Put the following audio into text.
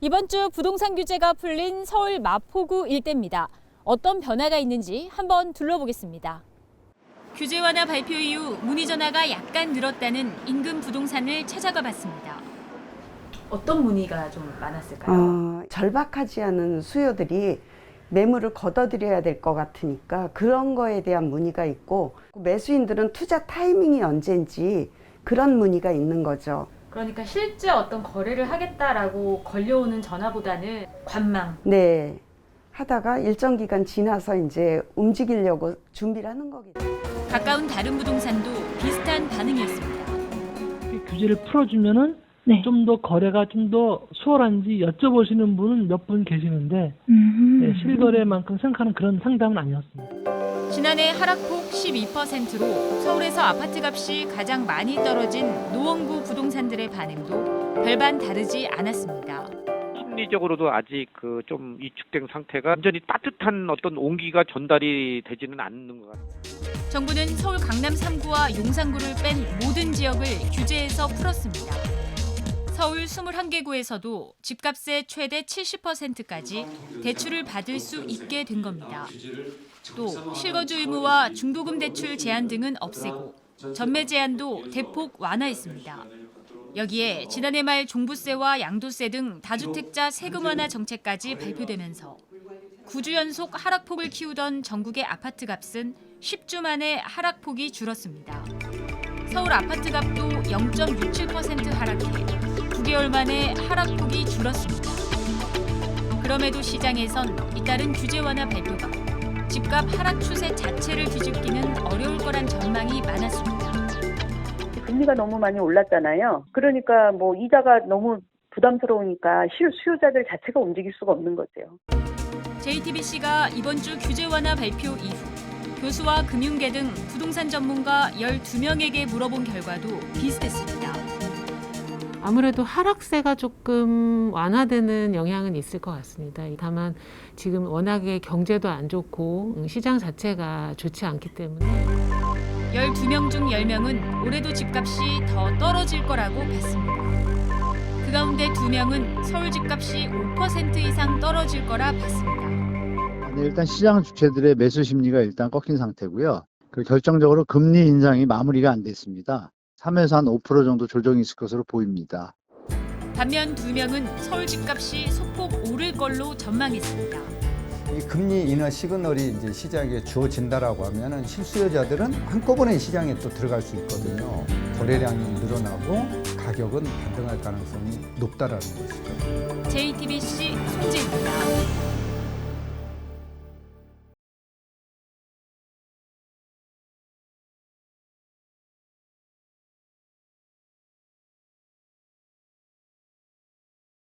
이번 주 부동산 규제가 풀린 서울 마포구 일대입니다. 어떤 변화가 있는지 한번 둘러보겠습니다. 규제 완화 발표 이후 문의 전화가 약간 늘었다는 인근 부동산을 찾아가 봤습니다. 어떤 문의가 좀 많았을까요? 절박하지 않은 수요들이 매물을 걷어들여야 될 것 같으니까 그런 거에 대한 문의가 있고, 매수인들은 투자 타이밍이 언제인지 그런 문의가 있는 거죠. 그러니까 실제 어떤 거래를 하겠다라고 걸려오는 전화보다는 관망. 네. 하다가 일정 기간 지나서 이제 움직이려고 준비를 하는 거겠죠. 가까운 다른 부동산도 비슷한 반응이었습니다. 규제를 풀어주면은 좀 더 거래가 좀 더 수월한지 여쭤보시는 분은 몇 분 계시는데 실거래만큼 생각하는 그런 상담은 아니었습니다. 지난해 하락폭 12%로 서울에서 아파트값이 가장 많이 떨어진 노원구 부동산들의 반응도 별반 다르지 않았습니다. 심리적으로도 아직 좀 위축된 상태가 완전히 따뜻한 어떤 온기가 전달이 되지는 않는 것 같아요. 정부는 서울 강남 3구와 용산구를 뺀 모든 지역을 규제에서 풀었습니다. 서울 21개구에서도 집값의 최대 70%까지 대출을 받을 수 있게 된 겁니다. 또 실거주 의무와 중도금 대출 제한 등은 없애고 전매 제한도 대폭 완화했습니다. 여기에 지난해 말 종부세와 양도세 등 다주택자 세금 완화 정책까지 발표되면서 9주 연속 하락폭을 키우던 전국의 아파트 값은 10주 만에 하락폭이 줄었습니다. 서울 아파트 값도 0.67% 하락해 9개월 만에 하락폭이 줄었습니다. 그럼에도 시장에선 잇따른 규제 완화 발표가 집값 하락 추세 자체를 뒤집기는 어려울 거란 전망이 많았습니다. 금리가 너무 많이 올랐잖아요. 그러니까 이자가 너무 부담스러우니까 수요자들 자체가 움직일 수가 없는 거죠. JTBC가 이번 주 규제 완화 발표 이후 교수와 금융계 등 부동산 전문가 12명에게 물어본 결과도 비슷했습니다. 아무래도 하락세가 조금 완화되는 영향은 있을 것 같습니다. 다만 지금 워낙에 경제도 안 좋고 시장 자체가 좋지 않기 때문에 12명 중 10명은 올해도 집값이 더 떨어질 거라고 봤습니다. 그 가운데 2명은 서울 집값이 5% 이상 떨어질 거라 봤습니다. 일단 시장 주체들의 매수 심리가 일단 꺾인 상태고요. 결정적으로 금리 인상이 마무리가 안 됐습니다. 3에서 한 5% 정도 조정이 있을 것으로 보입니다. 반면 2명은 서울 집값이 소폭 오를 걸로 전망했습니다. 이 금리 인하 시그널이 이제 시장에 주어진다라고 하면은 실수요자들은 한꺼번에 시장에 또 들어갈 수 있거든요. 거래량이 늘어나고 가격은 반등할 가능성이 높다라는 것이죠. JTBC 송재입니다.